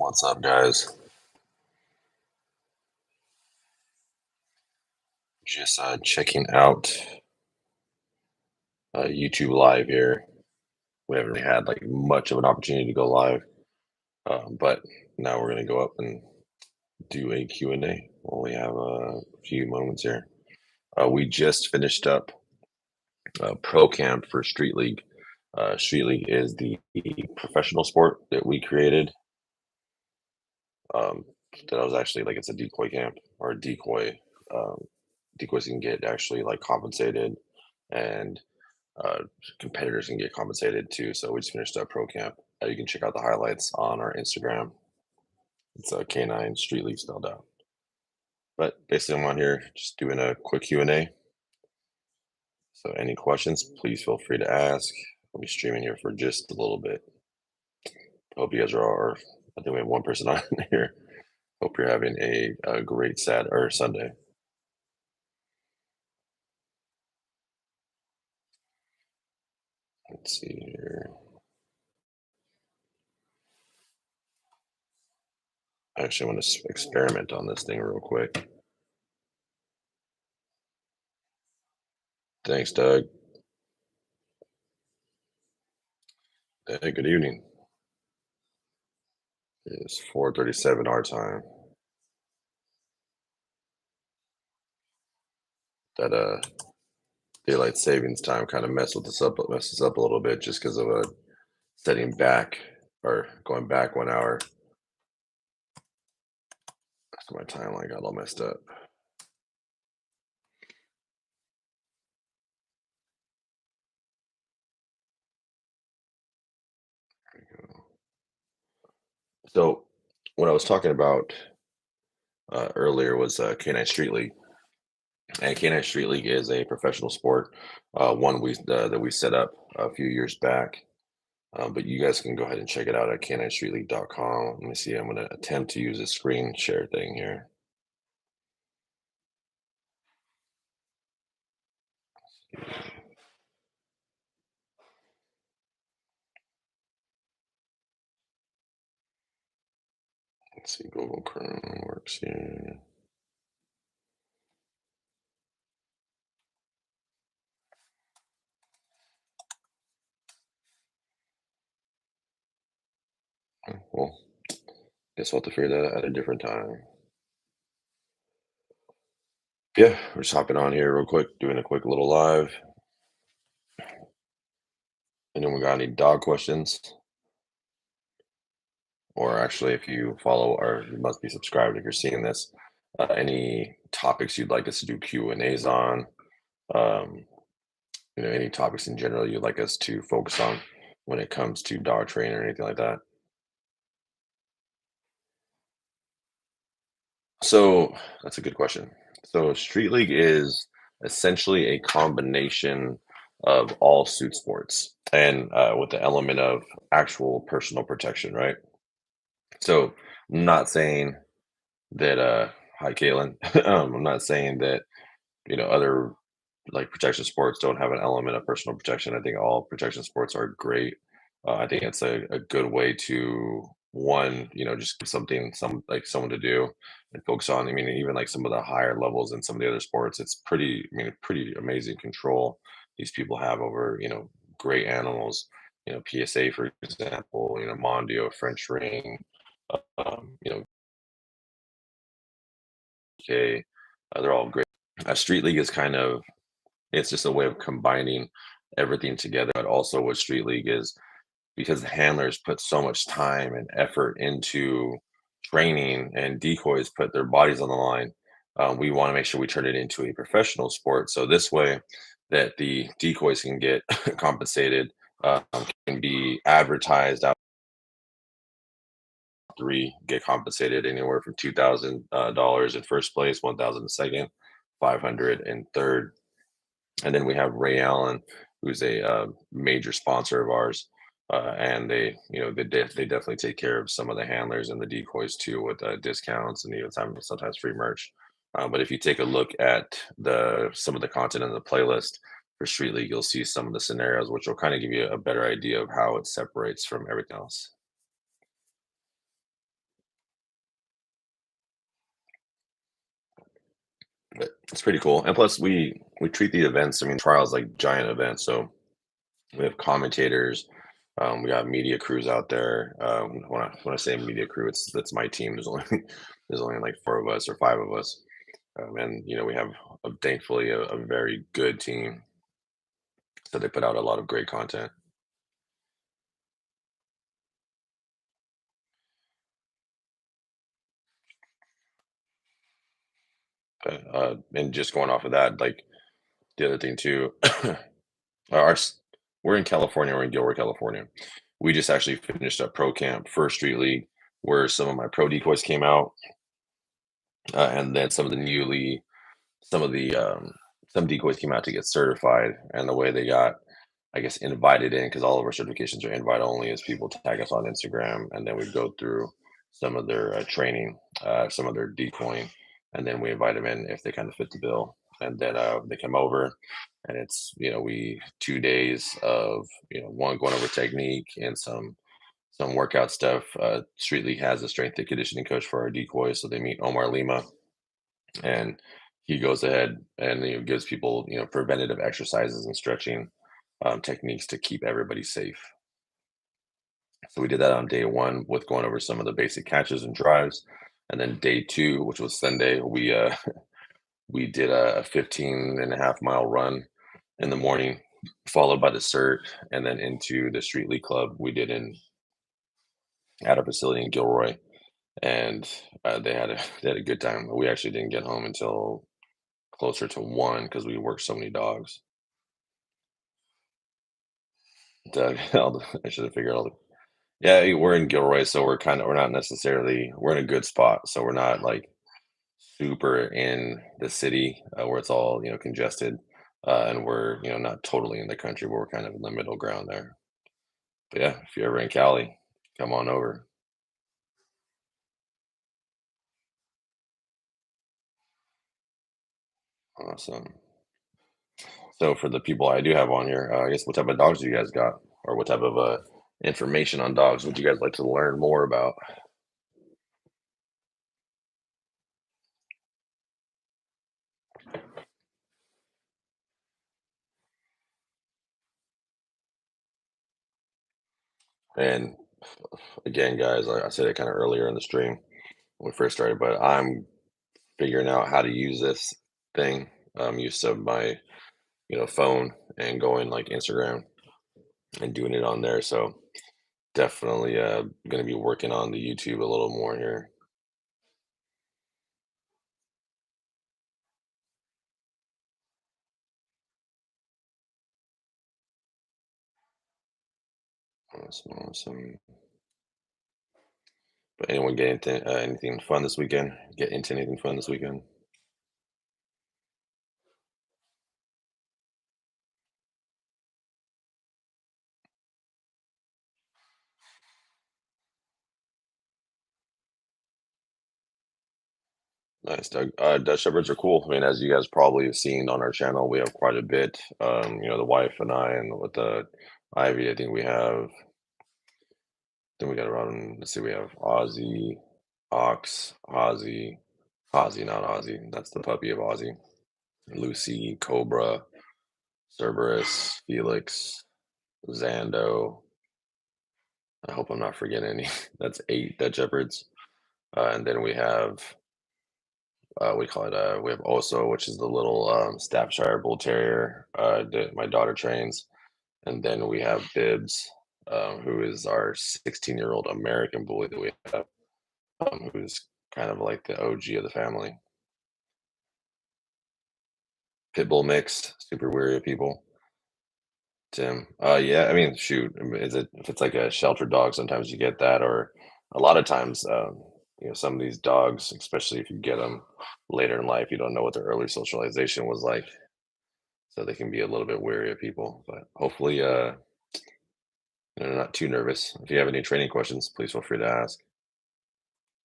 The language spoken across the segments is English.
What's up, guys? Just checking out YouTube Live here. We haven't really had like much of an opportunity to go live, but now we're gonna go up and do a Q&A. Only have a few moments here. We just finished up Pro Camp for Street League. Street League is the professional sport that we created. Um, that was actually like it's a decoy camp or a decoy. Um, Decoys can get actually like compensated and uh, competitors can get compensated too. So we just finished up Pro Camp. You can check out the highlights on our Instagram. It's K9 Street League spelled out. But basically, I'm on here just doing a quick Q&A. So any questions, please feel free to ask. I'll be streaming here for just a little bit. Hope you guys are. I think we have one person on here. Hope you're having a great Saturday or Sunday. Let's see here. I actually want to experiment on this thing real quick. Thanks, Doug. Hey, good evening. It's 4:37 our time. That daylight savings time kind of messes up a little bit just because of setting back or going back 1 hour. So my timeline got all messed up. There we go. So what I was talking about earlier was K9 Street League. And K9 Street League is a professional sport, one that we set up a few years back. But you guys can go ahead and check it out at k9streetleague.com. Let me see. I'm going to attempt to use a screen share thing here. Let's see. Google Chrome works here. Well, guess we'll have to figure that out at a different time. Yeah, we're just hopping on here real quick, doing a quick little live. And then we got any dog questions? Or actually, if you follow or you must be subscribed if you're seeing this. Any topics you'd like us to do Q&As on? Um, any topics in general you'd like us to focus on when it comes to dog training or anything like that? So that's a good question. So Street League is essentially a combination of all suit sports and with the element of actual personal protection, right? So I'm not saying that hi Caitlin. I'm not saying that other like protection sports don't have an element of personal protection. I think all protection sports are great. I think it's a good way to one, just give someone to do and focus on. I mean, even like some of the higher levels in some of the other sports, it's pretty amazing control these people have over, great animals. PSA, for example, Mondio, French Ring, you know, K, they're all great. Street League is kind of it's just a way of combining everything together. But also, what Street League is because the handlers put so much time and effort into training, and decoys put their bodies on the line. We want to make sure we turn it into a professional sport. So this way, that the decoys can get compensated, can be advertised out. Three get compensated anywhere from $2,000 in first place, 1,000 in second, 500 in third. And then we have Ray Allen, who's a major sponsor of ours, and they definitely take care of some of the handlers and the decoys too with discounts and even sometimes free merch. But if you take a look at the some of the content in the playlist for Street League, you'll see some of the scenarios, which will kind of give you a better idea of how it separates from everything else. But it's pretty cool. And plus, we treat the events. I mean, trials like giant events. So we have commentators. We got media crews out there. When I say media crew, it's that's my team. There's only there's only like four of us or five of us, and we have thankfully a very good team. So they put out a lot of great content. And just going off of that, like the other thing too, our we're in California. We're in Gilroy, California. We just actually finished up pro camp for Street League, where some of my pro decoys came out, and then some of the some decoys came out to get certified, and the way they got, I guess, invited in because all of our certifications are invite only, as people tag us on Instagram, and then we go through some of their training, some of their decoying, and then we invite them in if they kind of fit the bill, and then they come over, and it's we 2 days of one going over technique and some workout stuff. Street League has a strength and conditioning coach for our decoys, so they meet Omar Lima, and he goes ahead and gives people preventative exercises and stretching techniques to keep everybody safe. So we did that on day one with going over some of the basic catches and drives, and then day two, which was Sunday, we we did a 15.5 mile run in the morning, followed by the cert, and then into the Street League Club we did in at a facility in Gilroy, and they had a good time. We actually didn't get home until closer to 1 because we worked so many dogs. Doug, I should have figured all the yeah, we're in Gilroy, so we're not necessarily we're in a good spot, so we're not like super in the city where it's all congested, and we're not totally in the country, but we're kind of in the middle ground there. But yeah, if you're ever in Cali, come on over. Awesome. So for the people I do have on here, I guess what type of dogs do you guys got, or what type of information on dogs would you guys like to learn more about? And again, guys, I said it kind of earlier in the stream when we first started, but I'm figuring out how to use this thing. Use of my phone and going like Instagram and doing it on there. So definitely going to be working on the YouTube a little more here. Awesome, awesome. But anyone get into anything fun this weekend? Get into anything fun this weekend? Nice, Doug. Dutch Shepherds are cool. I mean, as you guys probably have seen on our channel, we have quite a bit. The wife and I, and with the Ivy, I think we have. Then we got around. Let's see, we have Ozzy, Ox, Ozzy, not Ozzy. That's the puppy of Ozzy. Lucy, Cobra, Cerberus, Felix, Zando. I hope I'm not forgetting any. That's eight Dutch Shepherds. And then we have we call it we have Oso, which is the little Staffordshire Bull Terrier that my daughter trains, and then we have Bibbs, who is our 16-year-old American bully that we have, who's kind of like the OG of the family. Pit bull mixed, super weary of people. Tim, yeah, I mean, shoot, I mean, is it if it's like a shelter dog? Sometimes you get that, or a lot of times, some of these dogs, especially if you get them later in life, you don't know what their early socialization was like, so they can be a little bit wary of people. But hopefully, not too nervous. If you have any training questions, please feel free to ask.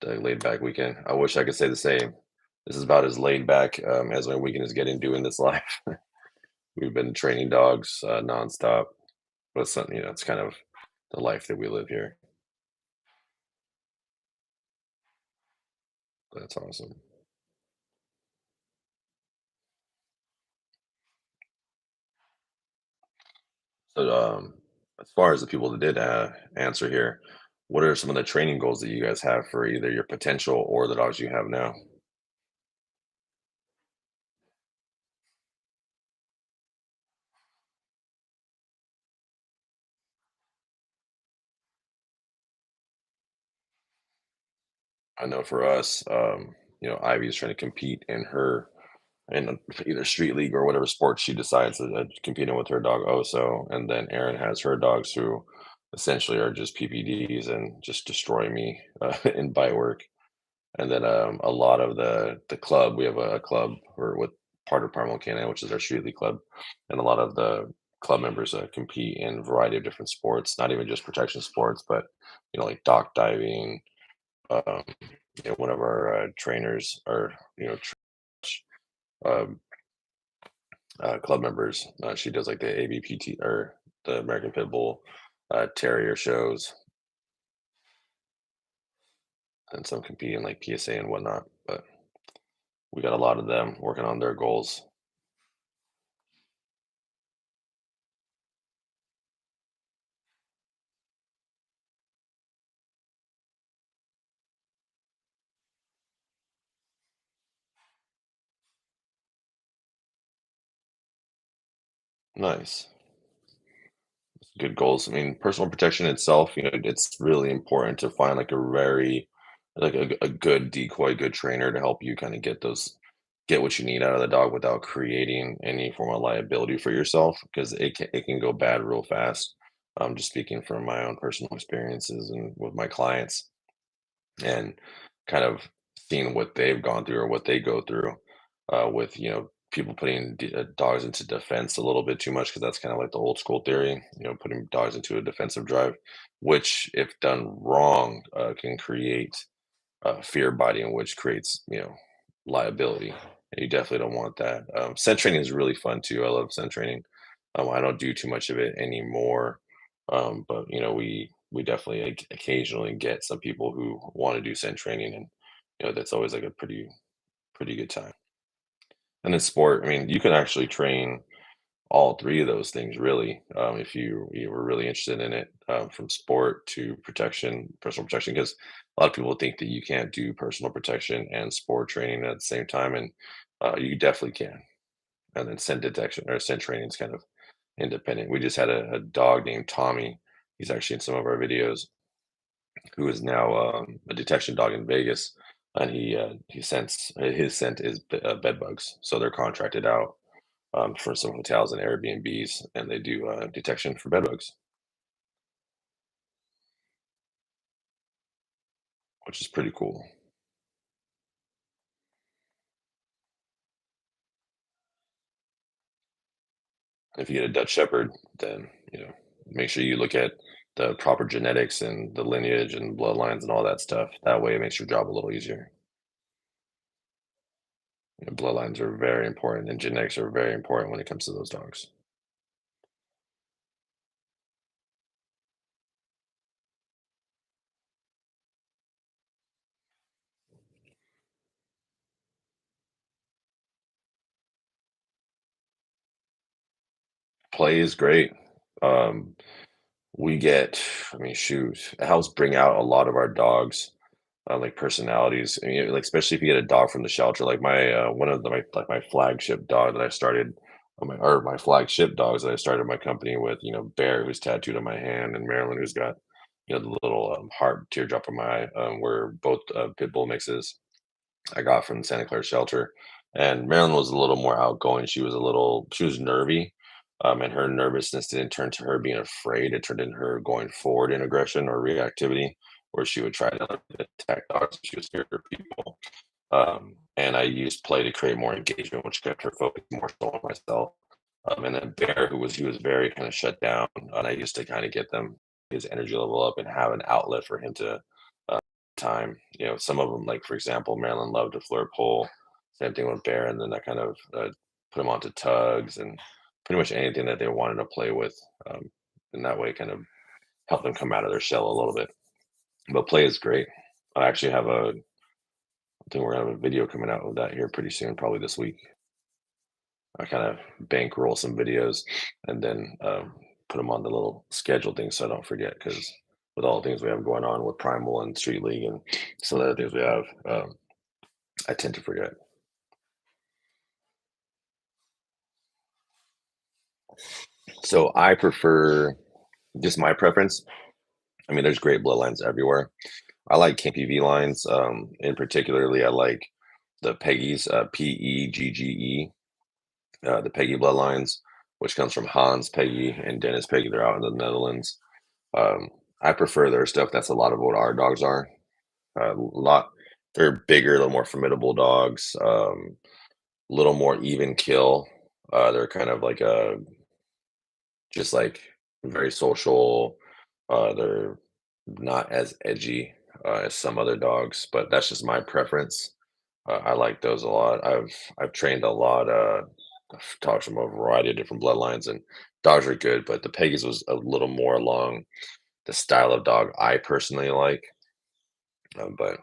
The laid back weekend. I wish I could say the same. This is about as laid back as my weekend is getting doing this life. We've been training dogs nonstop, but it's something, it's kind of the life that we live here. That's awesome. But, as far as the people that did, answer here, what are some of the training goals that you guys have for either your potential or the dogs you have now? I know for us, Ivy is trying to compete in either street league or whatever sport she decides to competing with her dog Oso, and then Erin has her dogs who essentially are just PPDs and just destroy me in bite work. And then a lot of the club, we have a club or with part of Parmo Canada, which is our street league club, and a lot of the club members compete in a variety of different sports, not even just protection sports, but like dock diving. Um, one of our trainers or um, club members. She does like the ABPT or the American Pit Bull Terrier shows, and some compete in like PSA and whatnot. But we got a lot of them working on their goals. Nice. Good goals. I mean, personal protection itself, it's really important to find like a very a good decoy, good trainer to help you kind of get what you need out of the dog without creating any form of liability for yourself because it can go bad real fast. Just speaking from my own personal experiences and with my clients and kind of seeing what they've gone through or what they go through with people putting dogs into defense a little bit too much because that's kind of like the old school theory, putting dogs into a defensive drive, which if done wrong can create fear biting, which creates liability. And you definitely don't want that. Scent training is really fun too. I love scent training. I don't do too much of it anymore, but we definitely occasionally get some people who want to do scent training, and that's always like a pretty good time. And in sport, I mean, you can actually train all three of those things really, if you were really interested in it, from sport to protection, personal protection, because a lot of people think that you can't do personal protection and sport training at the same time, and you definitely can. And then scent detection or scent training is kind of independent. We just had a dog named Tommy. He's actually in some of our videos, who is now a detection dog in Vegas, and he scents his scent is bed bugs. So they're contracted out for some hotels and Airbnbs, and they do detection for bed bugs, which is pretty cool. If you get a Dutch Shepherd, then make sure you look at the proper genetics and the lineage and bloodlines and all that stuff. That way, it makes your job a little easier. Bloodlines are very important, and genetics are very important when it comes to those dogs. Play is great. Um, we get, I mean, shoot, it helps bring out a lot of our dogs, like personalities. I mean, like especially if you get a dog from the shelter, like my one of the, my like my flagship dog that I started, my flagship dogs that I started my company with. Bear, who's tattooed on my hand, and Marilyn, who's got the little heart teardrop in my eye. We're both pit bull mixes I got from the Santa Clara shelter. And Marilyn was a little more outgoing. She was nervy. And her nervousness didn't turn to her being afraid. It turned into her going forward in aggression or reactivity, where she would try to attack dogs. She was scared of people. And I used play to create more engagement, which kept her focused more so on myself. And then Bear, he was very kind of shut down, and I used to kind of get them his energy level up and have an outlet for him to time. Some of them, like for example, Marilyn loved to flirt pole. Same thing with Bear, and then I kind of put them onto tugs and pretty much anything that they wanted to play with. In that way, kind of help them come out of their shell a little bit. But play is great. I actually have I think we're gonna have a video coming out of that here pretty soon, probably this week. I kind of bankroll some videos and then put them on the little schedule thing so I don't forget. Because with all the things we have going on with Primal and Street League and some of the other things we have, I tend to forget. So I prefer just my preference. I mean, there's great bloodlines everywhere. I like KPV lines. In particularly, I like the Peggies, Peggge, the Peggy bloodlines, which comes from Hans Peggy and Dennis Peggy. They're out in the Netherlands. Um, I prefer their stuff. That's a lot of what our dogs are. Lot they're bigger, a little more formidable dogs. A little more even kill. They're kind of like a just like very social. They're not as edgy as some other dogs, but that's just my preference. I like those a lot. I've trained a lot. I've taught from a variety of different bloodlines, and dogs are good. But the Peggies was a little more along the style of dog I personally like. But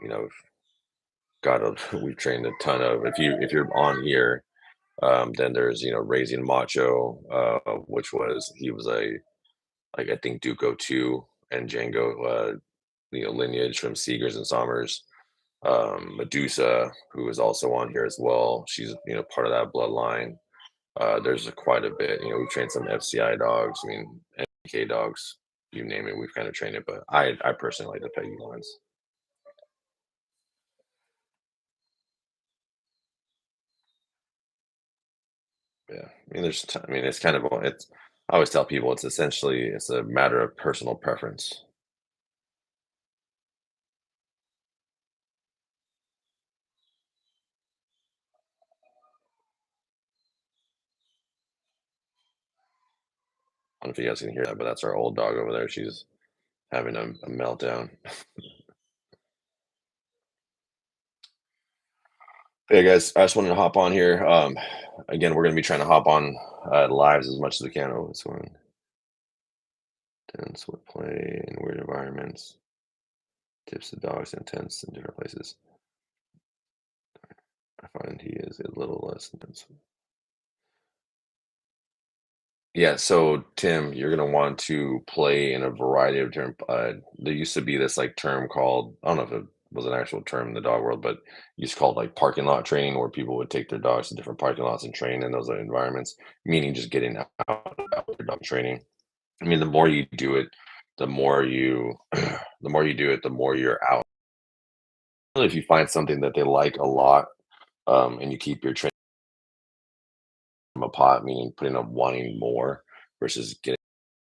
we've trained a ton of. If you're on here, then there's raising Macho, which was he was a like I think Duco two and Django, lineage from Seegers and Sommers. Medusa, who is also on here as well. She's part of that bloodline. There's quite a bit. We've trained some FCI dogs. I mean, NK dogs. You name it, we've kind of trained it. But I personally like the Peggy lines. Yeah, I mean, I mean, it's kind of it's. I always tell people it's a matter of personal preference. I don't know if you guys can hear that, but that's our old dog over there. She's having a meltdown. Hey guys, I just wanted to hop on here. Again, we're gonna be trying to hop on lives as much as we can. Oh, it's going tense with play in weird environments. Tips the dogs intense in different places. I find he is a little less intense. Yeah, so Tim, you're gonna want to play in a variety of different. There used to be this like term called I don't know if it was an actual term in the dog world, but used to call it like parking lot training, where people would take their dogs to different parking lots and train in those environments, meaning just getting out and about with their dog training. I mean, the more you do it, the more the more you do it, the more you're out. If you find something that they like a lot, and you keep your training from a pot, meaning putting up wanting more versus getting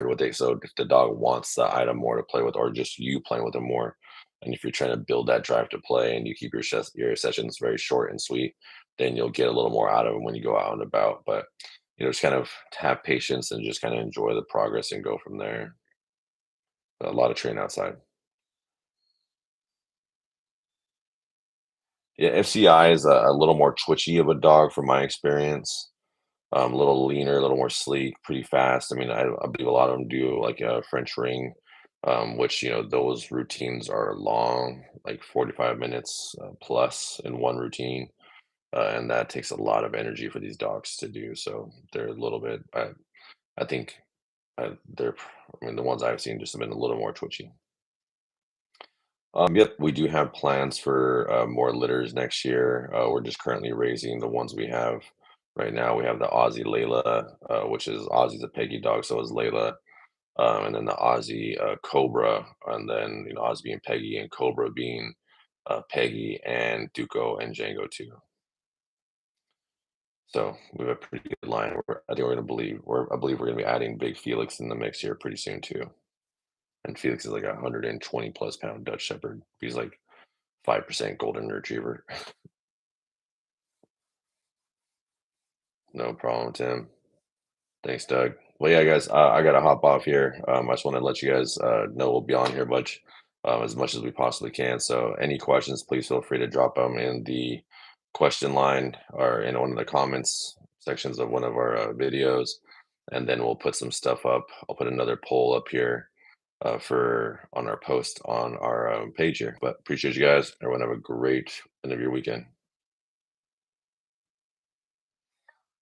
what they so if the dog wants the item more to play with or just you playing with them more, and if you're trying to build that drive to play and you keep your sessions very short and sweet, then you'll get a little more out of them when you go out and about. But just kind of have patience and just kind of enjoy the progress and go from there. A lot of training outside. Yeah, FCI is a little more twitchy of a dog from my experience. A little leaner, a little more sleek, pretty fast. I mean, I believe a lot of them do like a French ring, which those routines are long, like 45 minutes plus in one routine, and that takes a lot of energy for these dogs to do. So they're a little bit. I think they're. I mean, the ones I've seen just have been a little more twitchy. Yep, we do have plans for more litters next year. We're just currently raising the ones we have right now. We have the Aussie Layla, which is Aussie's a Peggy dog, so is Layla, and then the Aussie Cobra, and then Aussie being Peggy and Cobra being Peggy and Duco and Django too. So we have a pretty good line. I think I believe we're gonna be adding Big Felix in the mix here pretty soon too. And Felix is like a 120 plus pound Dutch Shepherd. He's like 5% golden retriever. No problem, Tim. Thanks, Doug. Well, yeah, guys, I gotta hop off here. I just want to let you guys know we'll be on here as much as we possibly can. So, any questions, please feel free to drop them in the question line or in one of the comments sections of one of our videos, and then we'll put some stuff up. I'll put another poll up here for on our post on our page here. But appreciate you guys. Everyone have a great end of your weekend.